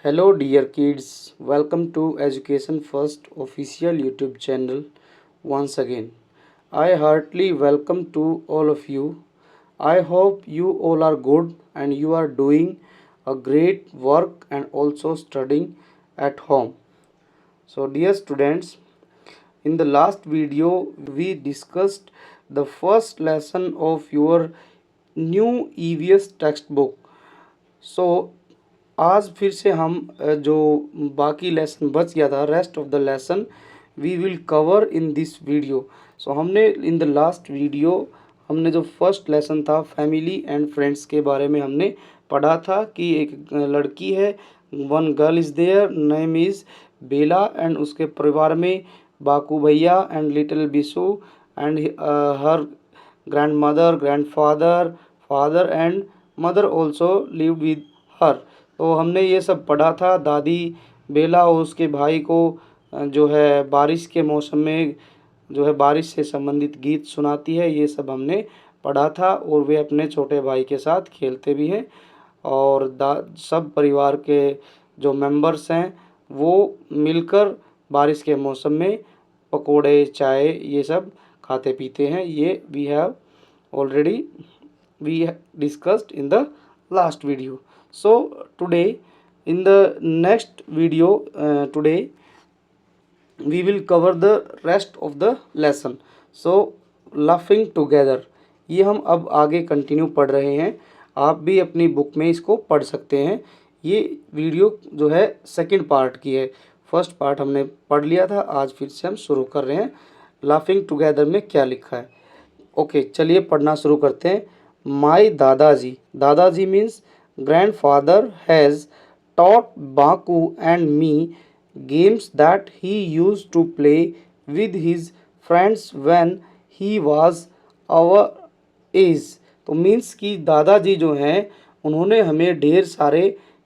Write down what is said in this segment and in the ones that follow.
Hello, dear kids. Welcome to Education First official YouTube channel once again. I heartily welcome to all of you. I hope you all are good and you are doing a great work and also studying at home. So, dear students, in the last video, we discussed the first lesson of your new EVS textbook. सो आज फिर से हम जो बाकी lesson बच गया था, rest of the lesson we will cover in this video. So हमने इन द लास्ट वीडियो हमने जो फर्स्ट लेसन था फैमिली एंड फ्रेंड्स के बारे में हमने पढ़ा था कि एक लड़की है, one girl is there, name is Bela, and उसके परिवार में बाकू भैया and little Bishu and her grandmother, grandfather, father and mother also live with her. तो हमने ये सब पढ़ा था. दादी बेला और उसके भाई को जो है बारिश के मौसम में जो है बारिश से संबंधित गीत सुनाती है. ये सब हमने पढ़ा था और वे अपने छोटे भाई के साथ खेलते भी हैं और सब परिवार के जो मेंबर्स हैं वो मिलकर बारिश के मौसम में पकोड़े, चाय ये सब खाते पीते हैं. ये we have already we discussed in the last video. So today in the next video today we will cover the rest of the lesson. So laughing together ये हम अब आगे कंटिन्यू पढ़ रहे हैं. आप भी अपनी बुक में इसको पढ़ सकते हैं. ये वीडियो जो है सेकंड पार्ट की है. फर्स्ट पार्ट हमने पढ़ लिया था. आज फिर से हम शुरू कर रहे हैं. लाफिंग टुगेदर में क्या लिखा है. ओके चलिए पढ़ना शुरू करते हैं. माई दादाजी, दादाजी means grandfather has taught Baku and me games that he used to play with his friends when he was our age. तो मीन्स कि दादाजी जो हैं उन्होंने हमें ढेर सारे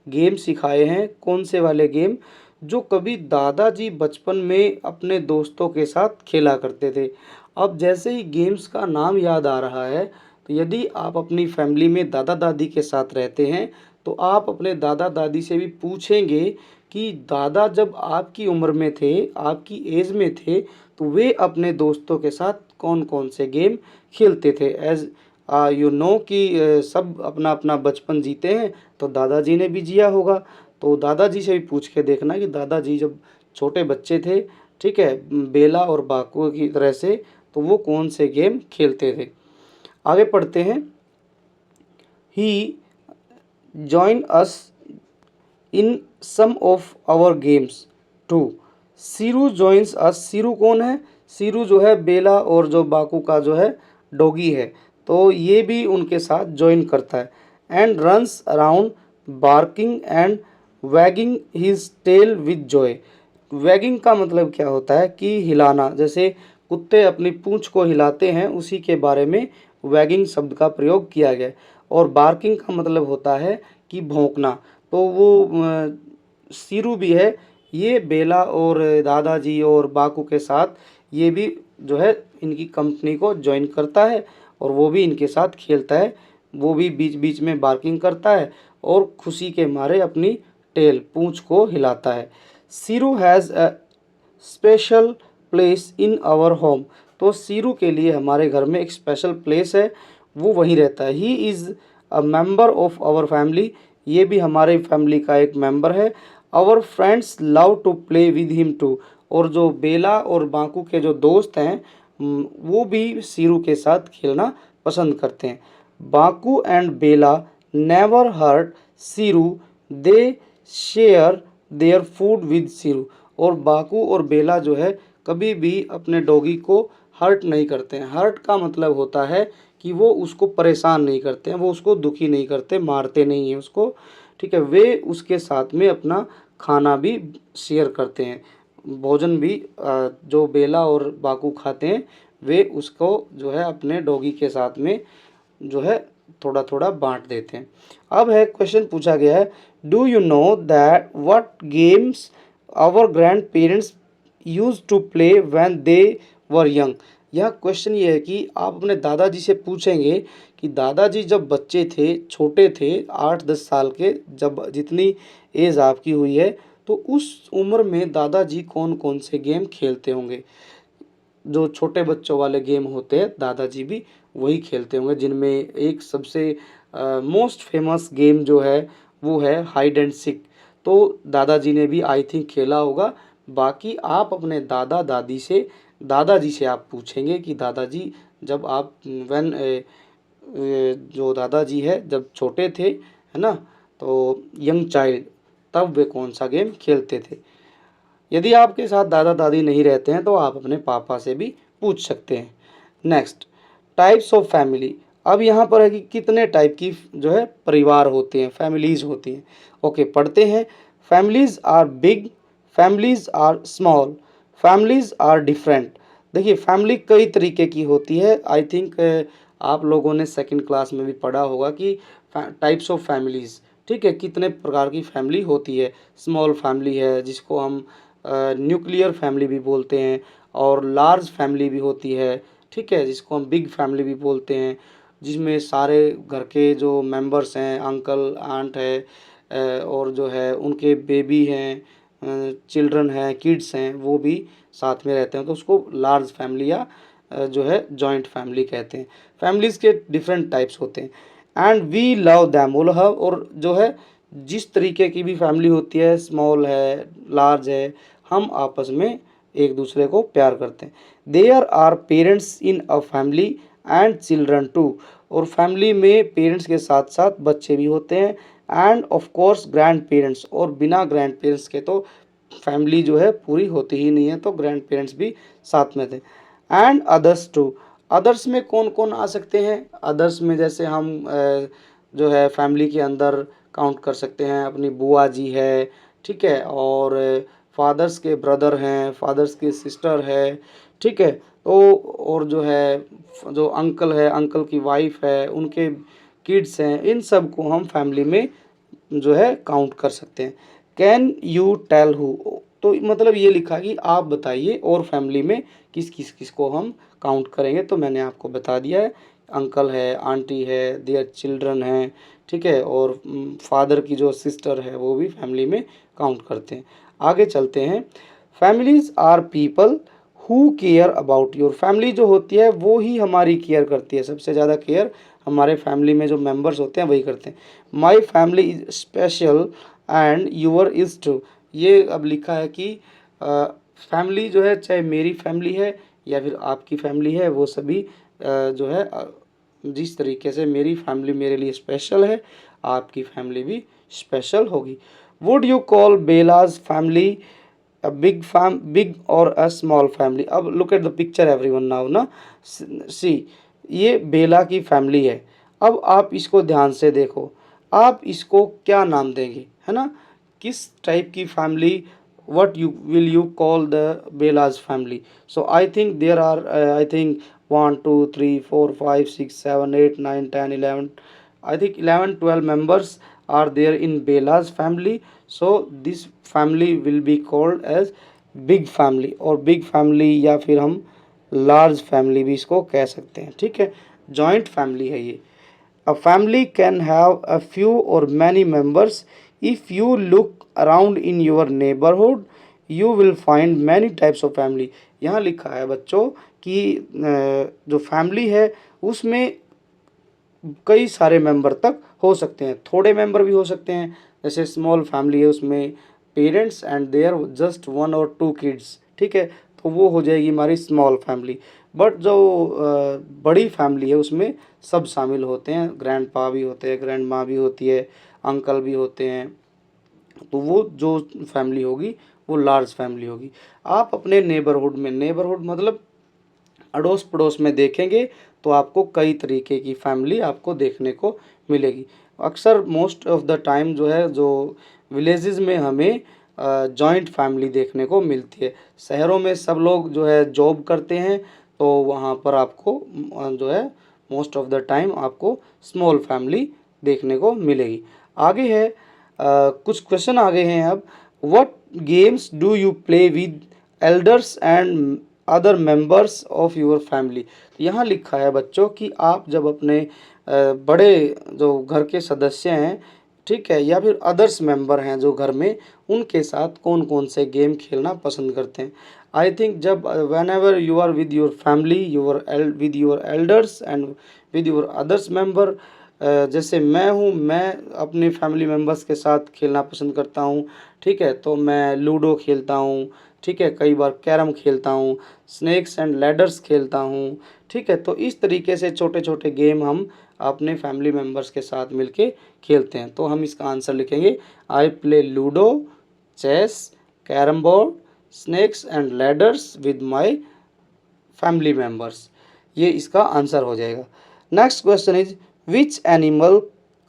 गेम सिखाए हैं. कौन से वाले गेम? जो कभी दादाजी बचपन में अपने दोस्तों के साथ खेला करते थे. अब जैसे ही गेम्स का नाम याद आ रहा है तो यदि आप अपनी फैमिली में दादा दादी के साथ रहते हैं तो आप अपने दादा दादी से भी पूछेंगे कि दादा जब आपकी उम्र में थे, आपकी एज में थे, तो वे अपने दोस्तों के साथ कौन कौन से गेम खेलते थे. एज यू नो कि सब अपना अपना बचपन जीते हैं तो दादाजी ने भी जिया होगा. तो दादाजी से भी पूछ के देखना कि दादाजी जब छोटे बच्चे थे, ठीक है, बेला और बाकू की तरह से, तो वो कौन से गेम खेलते थे. आगे पढ़ते हैं. He join us in some of our games too. Seeru joins us. Seeru कौन है? सीरू जो है बेला और जो बाकू का जो है डॉगी है, तो ये भी उनके साथ ज्वाइन करता है. And runs around barking and wagging his tail with joy. Wagging का मतलब क्या होता है कि हिलाना. जैसे कुत्ते अपनी पूंछ को हिलाते हैं, उसी के बारे में वैगिंग शब्द का प्रयोग किया गया. और बार्किंग का मतलब होता है कि भौंकना. तो वो सीरू भी है, ये बेला और दादाजी और बाकू के साथ ये भी जो है इनकी कंपनी को ज्वाइन करता है और वो भी इनके साथ खेलता है. वो भी बीच बीच में बार्किंग करता है और खुशी के मारे अपनी टेल पूंछ को हिलाता है. Seeru has a special place in our home. तो सीरू के लिए हमारे घर में एक स्पेशल प्लेस है, वो वहीं रहता है. He is a member of our family. ये भी हमारे फैमिली का एक मेंबर है. Our friends love to play with him too. और जो बेला और बाकू के जो दोस्त हैं वो भी सीरू के साथ खेलना पसंद करते हैं. Baku and Bela never hurt Seeru, they share their food with Seeru. और बाकू और बेला जो है कभी भी अपने डॉगी को हर्ट नहीं करते हैं. हर्ट का मतलब होता है कि वो उसको परेशान नहीं करते हैं, वो उसको दुखी नहीं करते, मारते नहीं हैं उसको, ठीक है. वे उसके साथ में अपना खाना भी शेयर करते हैं. भोजन भी जो बेला और बाकू खाते हैं वे उसको जो है अपने डॉगी के साथ में जो है थोड़ा थोड़ा बांट देते हैं. अब है क्वेश्चन पूछा गया है, do you know that what games our grandparents use to play when they were young. यह क्वेश्चन ये है कि आप अपने दादाजी से पूछेंगे कि दादाजी जब बच्चे थे, छोटे थे, 8-10 साल के, जब जितनी एज आपकी हुई है, तो उस उम्र में दादाजी कौन-कौन से गेम खेलते होंगे। जो छोटे बच्चों वाले गेम होते हैं, दादाजी भी वही खेलते होंगे, जिनमें एक सबसे मोस्ट फेमस गेम जो है वो है हाइड एंड सीक। तो दादाजी ने भी आई थिंक खेला होगा। बाकी आप अपने दादाजी से आप पूछेंगे कि दादाजी जब आप व्हेन जो दादाजी है जब छोटे थे, है ना, तो यंग चाइल्ड, तब वे कौन सा गेम खेलते थे। यदि आपके साथ दादा दादी नहीं रहते हैं तो आप अपने पापा से भी पूछ सकते हैं। Next, types of family. अब यहाँ पर है कि कितने टाइप की जो है परिवार होते हैं, फैमिलीज होती हैं। ओके, पढ़ते हैं। Families are big, families are small, families are different. देखिए, फैमिली कई तरीके की होती है। आई थिंक आप लोगों ने सेकंड क्लास में भी पढ़ा होगा कि टाइप्स ऑफ फैमिलीज, ठीक है, कितने प्रकार की फैमिली होती है। स्मॉल फैमिली है जिसको हम न्यूक्लियर फैमिली भी बोलते हैं, और लार्ज फैमिली भी होती है, ठीक है, जिसको हम बिग फैमिली भी बोलते हैं, जिसमें सारे घर के जो मेंबर्स हैं, अंकल आंट है, और जो है उनके बेबी हैं, चिल्ड्रन हैं, किड्स हैं, वो भी साथ में रहते हैं, तो उसको लार्ज फैमिली या जो है जॉइंट फैमिली कहते हैं। फैमिलीज़ के डिफरेंट टाइप्स होते हैं एंड वी लव दैम, और जो है जिस तरीके की भी फैमिली होती है, स्मॉल है, लार्ज है, हम आपस में एक दूसरे को प्यार करते हैं। There are parents in a family and children too, और फैमिली में पेरेंट्स के साथ साथ बच्चे भी होते हैं, and of course grandparents, और बिना ग्रैंड पेरेंट्स के तो फैमिली जो है पूरी होती ही नहीं है, तो ग्रैंड पेरेंट्स भी साथ में थे। एंड अदर्स टू, अदर्स में कौन कौन आ सकते हैं। अदर्स में जैसे हम जो है फैमिली के अंदर काउंट कर सकते हैं, अपनी बुआ जी है, ठीक है, और फादर्स के ब्रदर हैं, फादर्स की सिस्टर है, ठीक है, तो और जो है जो अंकल है, अंकल की वाइफ है, उनके किड्स हैं, इन सब को हम फैमिली में जो है काउंट कर सकते हैं। कैन यू टेल हु, तो मतलब ये लिखा कि आप बताइए और फैमिली में किस को हम काउंट करेंगे, तो मैंने आपको बता दिया है। अंकल है, आंटी है, देयर चिल्ड्रन हैं, ठीक है, और फादर की जो सिस्टर है वो भी फैमिली में काउंट करते हैं। आगे चलते हैं। Families are people who care about your, family जो होती है वो ही हमारी केयर करती है, सबसे ज़्यादा केयर हमारे फैमिली में जो मेंबर्स होते हैं वही करते हैं। My family is special and your is too, ये अब लिखा है कि फैमिली जो है, चाहे मेरी फैमिली है या फिर आपकी फैमिली है, वो सभी जो है जिस तरीके से मेरी फैमिली मेरे लिए स्पेशल है, आपकी फैमिली भी स्पेशल होगी। Would you call BelAZ family a big और अ स्मॉल फैमिली। अब look at the picture everyone now ना, सी, ये बेला की फैमिली है। अब आप इसको ध्यान से देखो, आप इसको क्या नाम देंगे, है ना, किस टाइप की family, what you will you call the Bela's family? So I think there are I think 1 2 3 4 5 6 7 8 9 10 11, I think 11 12 members are there in Bela's family. So this family will be called as big family, और big family या फिर हम large family भी इसको कह सकते हैं, ठीक है। joint family है ये। A family can have a few or many members. If you look around in your neighborhood, you will find many types of family. यहाँ लिखा है बच्चों कि जो फैमिली है उसमें कई सारे मेंबर तक हो सकते हैं, थोड़े मेंबर भी हो सकते हैं। जैसे स्मॉल फैमिली है, उसमें पेरेंट्स एंड देयर जस्ट 1 और 2 किड्स, ठीक है, तो वो हो जाएगी हमारी स्मॉल फैमिली। बट जो बड़ी फैमिली है उसमें सब शामिल होते हैं, ग्रैंड पा भी होते हैं, ग्रैंड माँ भी होती है, अंकल भी होते हैं, तो वो जो फैमिली होगी वो लार्ज फैमिली होगी। आप अपने नेबरहुड में, नेबरहुड मतलब अड़ोस पड़ोस में देखेंगे तो आपको कई तरीके की फैमिली आपको देखने को मिलेगी। अक्सर मोस्ट ऑफ द टाइम जो है, जो विलेजेस में हमें जॉइंट फैमिली देखने को मिलती है। शहरों में सब लोग जो है जॉब करते हैं, तो वहाँ पर आपको जो है मोस्ट ऑफ द टाइम आपको स्मॉल फैमिली देखने को मिलेगी। आगे है कुछ क्वेश्चन आगे हैं अब। What games do you play with elders and other members of your family. यहाँ लिखा है बच्चों कि आप जब अपने बड़े जो घर के सदस्य हैं, ठीक है, या फिर अदर्स मेंबर हैं जो घर में, उनके साथ कौन कौन से गेम खेलना पसंद करते हैं। आई थिंक जब whenever you are with your family, with your elders and with your others member, जैसे मैं हूँ, मैं अपनी फैमिली मेम्बर्स के साथ खेलना पसंद करता हूँ, ठीक है। तो मैं लूडो खेलता हूँ, ठीक है, कई बार कैरम खेलता हूँ, स्नेक्स एंड लैडर्स खेलता हूँ, ठीक है। तो इस तरीके से छोटे छोटे गेम हम अपने फैमिली मेम्बर्स के साथ मिलके खेलते हैं। तो हम इसका आंसर लिखेंगे, I play ludo, chess, carrom board, snakes and ladders with my family members. ये इसका आंसर हो जाएगा। Next question is which animal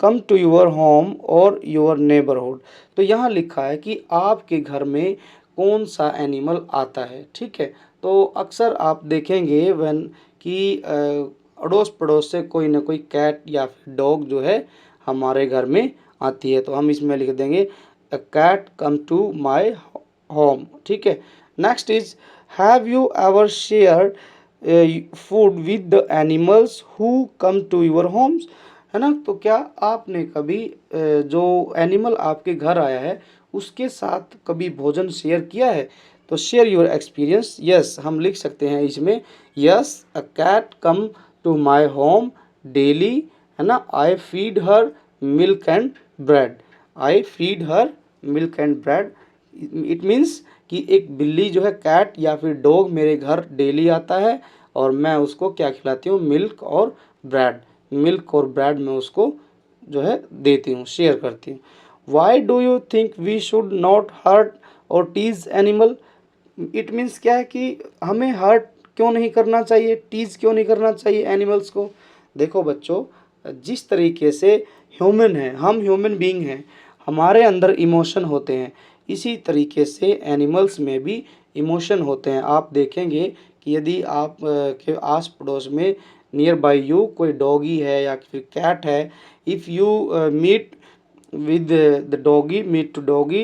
come to your home और योर नेबरहुड। तो यहाँ लिखा है कि आपके घर में कौन सा एनिमल आता है, ठीक है। तो अक्सर आप देखेंगे व्हेन कि अड़ोस पड़ोस से कोई ना कोई कैट या फिर डॉग जो है हमारे घर में आती है। तो हम इसमें लिख देंगे a cat come to my home, ठीक है। Next is have you ever share food with the animals who come to your homes, है ना। तो क्या आपने कभी जो एनिमल आपके घर आया है उसके साथ कभी भोजन शेयर किया है। तो शेयर योर एक्सपीरियंस, यस हम लिख सकते हैं इसमें, yes a cat come to my home daily, है ना। I feed her milk and bread, I feed her milk and bread. It means कि एक बिल्ली जो है, कैट या फिर डॉग मेरे घर डेली आता है और मैं उसको क्या खिलाती हूँ, मिल्क और ब्रेड। मिल्क और ब्रेड मैं उसको जो है देती हूँ, शेयर करती हूँ। Why do you think we should not hurt or tease animal. It means क्या है कि हमें हर्ट क्यों नहीं करना चाहिए, टीज क्यों नहीं करना चाहिए एनिमल्स को। देखो बच्चों, जिस तरीके से ह्यूमन है, हम ह्यूमन बीइंग हैं, हमारे अंदर इमोशन होते हैं, इसी तरीके से एनिमल्स में भी इमोशन होते हैं। आप देखेंगे कि यदि आप के आस पड़ोस में नियर बाई यू कोई डॉगी है या फिर कैट है, if you meet with the doggy, meet to doggy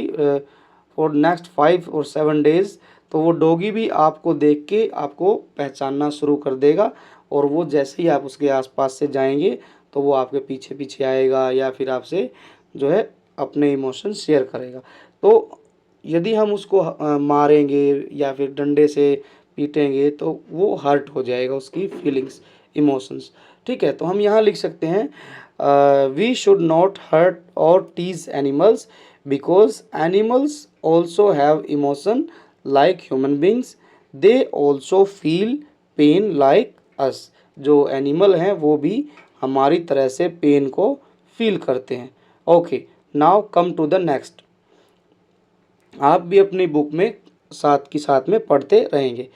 for next 5 or 7 days, तो वो डॉगी भी आपको देख के आपको पहचानना शुरू कर देगा और वो जैसे ही आप उसके आसपास से जाएंगे तो वो आपके पीछे पीछे आएगा या फिर आपसे जो है अपने इमोशन शेयर करेगा। तो यदि हम उसको मारेंगे या फिर डंडे से पीटेंगे तो वो हर्ट हो जाएगा, उसकी फीलिंग्स, इमोशंस, ठीक है। तो हम यहाँ लिख सकते हैं we should not hurt or tease animals because animals also have emotion like human beings, they also feel pain like us. जो एनिमल हैं वो भी हमारी तरह से पेन को फील करते हैं। Okay, now come to the next. आप भी अपनी बुक में साथ में पढ़ते रहेंगे।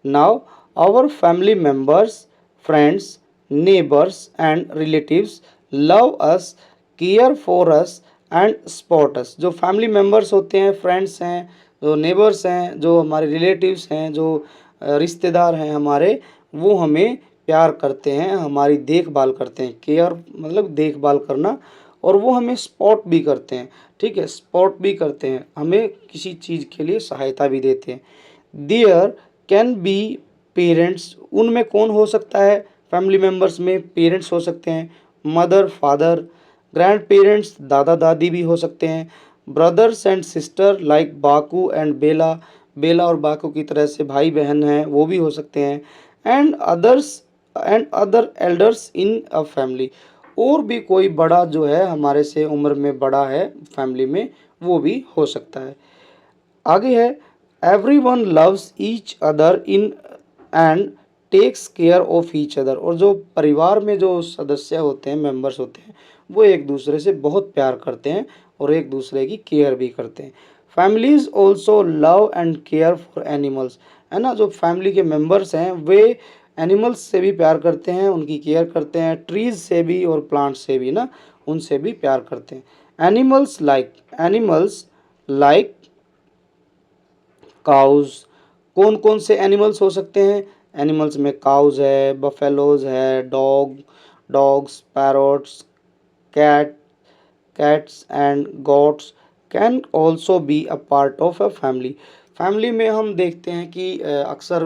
Now our family members, friends, neighbours and relatives love us, care for us and support us. जो फैमिली मेम्बर्स होते हैं, फ्रेंड्स हैं, जो नेबर्स हैं, जो हमारे रिलेटिव्स हैं, जो रिश्तेदार हैं हमारे, वो हमें प्यार करते हैं, हमारी देखभाल करते हैं। केयर मतलब देखभाल करना, और वो हमें सपोर्ट भी करते हैं, ठीक है, सपोर्ट भी करते हैं, हमें किसी चीज़ के लिए सहायता भी देते हैं। देयर कैन बी पेरेंट्स, उनमें कौन हो सकता है, फैमिली मेम्बर्स में पेरेंट्स हो सकते हैं, मदर फादर, ग्रैंड पेरेंट्स दादा दादी भी हो सकते हैं, brothers and sister like Baku and Bela, Bela और बाकू की तरह से भाई बहन हैं वो भी हो सकते हैं, and others and other elders in a family, और भी कोई बड़ा जो है हमारे से उम्र में बड़ा है फैमिली में, वो भी हो सकता है। आगे है everyone loves each other in and takes care of each other. और जो परिवार में जो सदस्य होते हैं, मेंबर्स होते हैं, वो एक दूसरे से बहुत प्यार करते हैं और एक दूसरे की केयर भी करते हैं। Families also love and care for animals, है ना। जो फैमिली के मेंबर्स हैं वे एनिमल्स से भी प्यार करते हैं, उनकी केयर करते हैं, ट्रीज से भी और प्लांट्स से भी ना, उनसे भी प्यार करते हैं। एनिमल्स लाइक काउज, कौन कौन से एनिमल्स हो सकते हैं, एनिमल्स में काउज है, बफेलोज है, dogs, parrots, cat cats and goats can also be a part of a family। फैमिली में हम देखते हैं कि अक्सर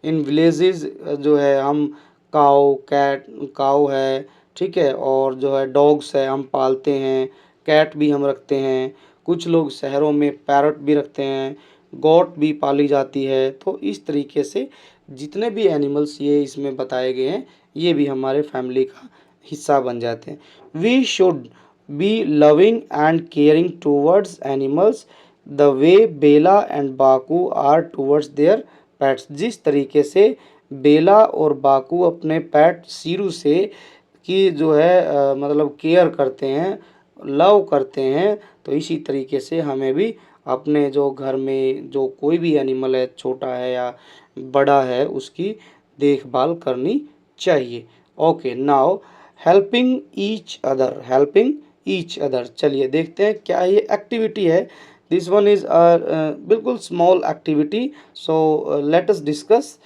इन विलेजेस जो है हम काऊ है, ठीक है, और जो है डॉग्स है हम पालते हैं, कैट भी हम रखते हैं, कुछ लोग शहरों में पैरट भी रखते हैं, गोट भी पाली जाती है। तो इस तरीके से जितने भी एनिमल्स ये इसमें बताए गए हैं ये भी हमारे फैमिली का हिस्सा बन जाते हैं। We should be loving and caring towards animals the way Bela and Baku are towards their pets. जिस तरीके से बेला और बाकू अपने पेट सीरू से की जो है मतलब केयर करते हैं, लव करते हैं, तो इसी तरीके से हमें भी अपने जो घर में जो कोई भी एनिमल है, छोटा है या बड़ा है, उसकी देखभाल करनी चाहिए। Okay, now helping each other. चलिए देखते हैं क्या ये एक्टिविटी है। दिस वन इज बिल्कुल small activity, so let us discuss.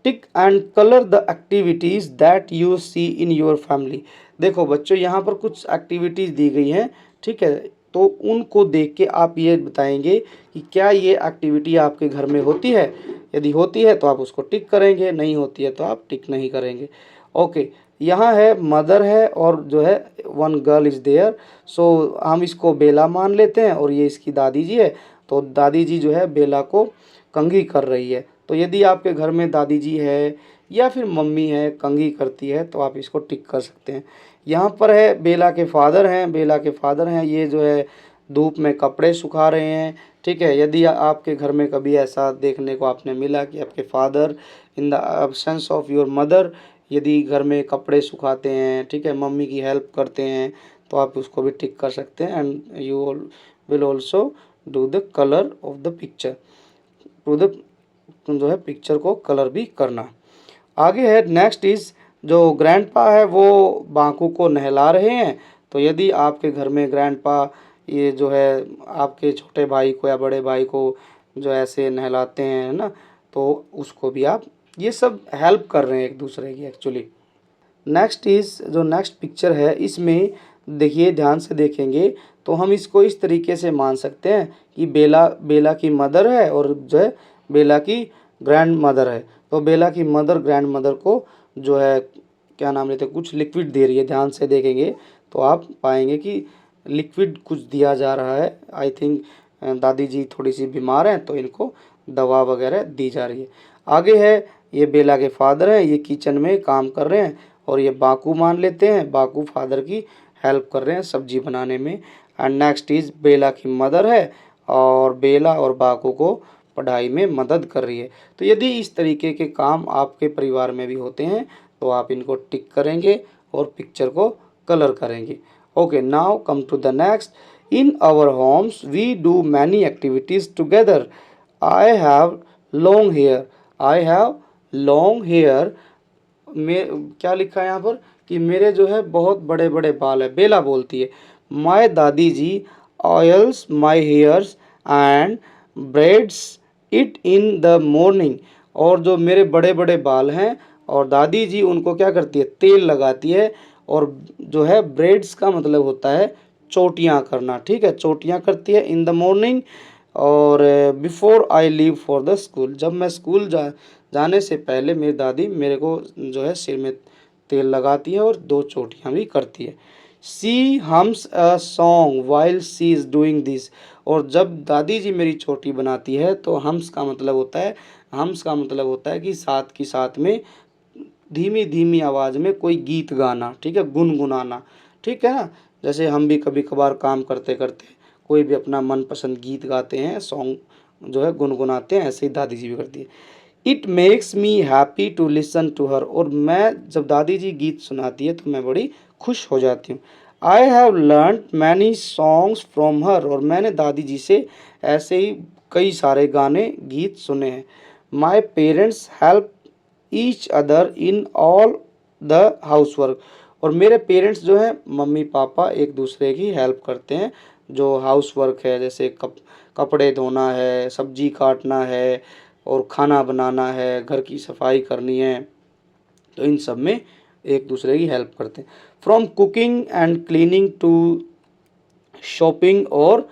Tick and colour the activities that you see in your family. देखो बच्चों, यहाँ पर कुछ एक्टिविटीज दी गई हैं, ठीक है, तो उनको देख के आप ये बताएंगे कि क्या ये एक्टिविटी आपके घर में होती है। यदि होती है तो आप उसको टिक करेंगे, नहीं होती है तो आप टिक नहीं करेंगे। ओके, यहाँ है मदर है और जो है वन गर्ल इज देयर, सो हम इसको बेला मान लेते हैं और ये इसकी दादी जी है। तो दादी जी जो है बेला को कंघी कर रही है। तो यदि आपके घर में दादी जी है या फिर मम्मी है कंघी करती है तो आप इसको टिक कर सकते हैं। यहाँ पर है बेला के फादर हैं, बेला के फादर हैं, ये जो है धूप में कपड़े सुखा रहे हैं, ठीक है। यदि आपके घर में कभी ऐसा देखने को आपने मिला कि आपके father in the absence of your mother यदि घर में कपड़े सुखाते हैं, ठीक है, मम्मी की हेल्प करते हैं, तो आप उसको भी टिक कर सकते हैं। And you will also do the colour of the picture, to the जो है पिक्चर को कलर भी करना। आगे है नेक्स्ट इज, जो ग्रैंडपा है वो बांकू को नहला रहे हैं। तो यदि आपके घर में ग्रैंडपा ये जो है आपके छोटे भाई को या बड़े भाई को जो ऐसे नहलाते हैं ना, तो उसको भी आप ये सब हेल्प कर रहे हैं एक दूसरे की एक्चुअली। नेक्स्ट इज, जो नेक्स्ट पिक्चर है इसमें देखिए, ध्यान से देखेंगे तो हम इसको इस तरीके से मान सकते हैं कि बेला बेला की मदर है और जो है बेला की ग्रैंड मदर है। तो बेला की मदर ग्रैंड मदर को जो है क्या नाम लेते हैं, कुछ लिक्विड दे रही है। ध्यान से देखेंगे तो आप पाएंगे कि लिक्विड कुछ दिया जा रहा है। आई थिंक दादी जी थोड़ी सी बीमार हैं तो इनको दवा वगैरह दी जा रही है। आगे है ये बेला के फादर हैं, ये किचन में काम कर रहे हैं और ये बाकू मान लेते हैं, बाकू फादर की हेल्प कर रहे हैं सब्जी बनाने में। एंड नेक्स्ट इज बेला की मदर है और बेला और बाकू को पढ़ाई में मदद कर रही है। तो यदि इस तरीके के काम आपके परिवार में भी होते हैं तो आप इनको टिक करेंगे और पिक्चर को कलर करेंगे। Okay, now come to the next. In our homes we do many activities together. I have long hair, I have long hair में क्या लिखा है यहाँ पर कि मेरे जो है बहुत बड़े बड़े बाल है। बेला बोलती है, my dadi ji oils my hairs and braids it in the morning. और जो मेरे बड़े बड़े बाल हैं और दादी जी उनको क्या करती है, तेल लगाती है और जो है ब्रेड्स का मतलब होता है चोटियाँ करना, ठीक है, चोटियाँ करती है इन द मॉर्निंग। और before I leave for the school, जब मैं स्कूल जाने से पहले मेरी दादी मेरे को जो है सिर में तेल लगाती है और दो चोटियाँ भी करती है। She hums a song while she is doing this. और जब दादी जी मेरी चोटी बनाती है तो हम्स का मतलब होता है, हम्स का मतलब होता है कि साथ की साथ में धीमी धीमी आवाज़ में कोई गीत गाना, ठीक है, गुनगुनाना, ठीक है ना। जैसे हम भी कभी कभार काम करते करते कोई भी अपना मनपसंद गीत गाते हैं, सॉन्ग जो है गुनगुनाते हैं, ऐसे ही दादी जी भी करती है। It makes me happy to listen to her. और मैं जब दादी जी गीत सुनाती है तो मैं बड़ी खुश हो जाती हूँ। I have learn many songs from her. और मैंने दादी जी से ऐसे ही कई सारे गाने गीत सुने हैं। My parents help each other in all the housework. और मेरे पेरेंट्स जो हैं मम्मी पापा एक दूसरे की हेल्प करते हैं, जो हाउस वर्क है, जैसे कपड़े धोना है, सब्जी काटना है और खाना बनाना है, घर की सफाई करनी है, तो इन सब में एक दूसरे की हेल्प करते हैं। From cooking and cleaning to shopping और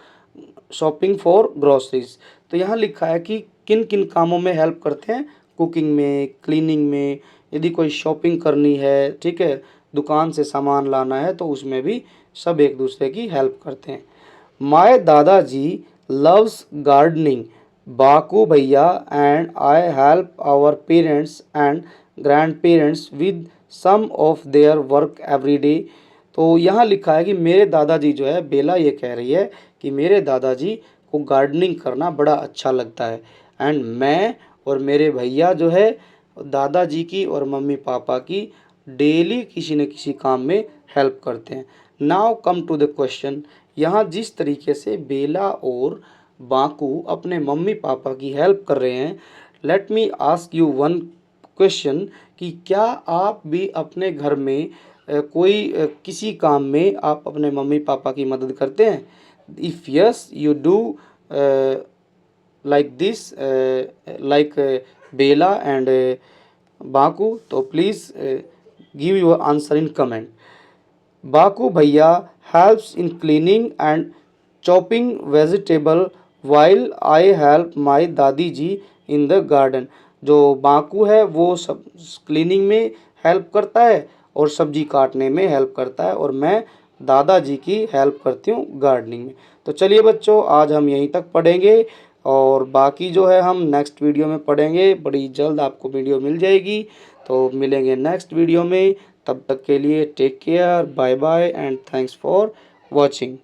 शॉपिंग फॉर ग्रोसरीज। तो यहाँ लिखा है कि किन किन कामों में हेल्प करते हैं, कुकिंग में, क्लीनिंग में, यदि कोई शॉपिंग करनी है, ठीक है, दुकान से सामान लाना है तो उसमें भी सब एक दूसरे की हेल्प करते हैं। My dadaji loves gardening, Baku भैया and I help our parents and grandparents with some of their work every day. तो यहाँ लिखा है कि मेरे दादाजी जो है, बेला ये कह रही है कि मेरे दादाजी को गार्डनिंग करना बड़ा अच्छा लगता है, एंड मैं और मेरे भैया जो है दादाजी की और मम्मी पापा की डेली किसी न किसी काम में हेल्प करते हैं। Now come to the question. यहाँ जिस तरीके से बेला और बाकू अपने मम्मी पापा की हेल्प कर रहे हैं, let me ask you one question कि क्या आप भी अपने घर में कोई किसी काम में आप अपने मम्मी पापा की मदद करते हैं? If yes you do like this, like Bela and Baku, तो please give your answer in comment. Baku भैया helps in cleaning and chopping vegetable while I help my दादी जी in the garden। जो Baku है वो सब cleaning में help करता है और सब्जी काटने में हेल्प करता है, और मैं दादाजी की हेल्प करती हूँ गार्डनिंग में। तो चलिए बच्चों, आज हम यहीं तक पढ़ेंगे और बाकी जो है हम नेक्स्ट वीडियो में पढ़ेंगे। बड़ी जल्द आपको वीडियो मिल जाएगी। तो मिलेंगे नेक्स्ट वीडियो में, तब तक के लिए take care, bye bye and thanks for watching.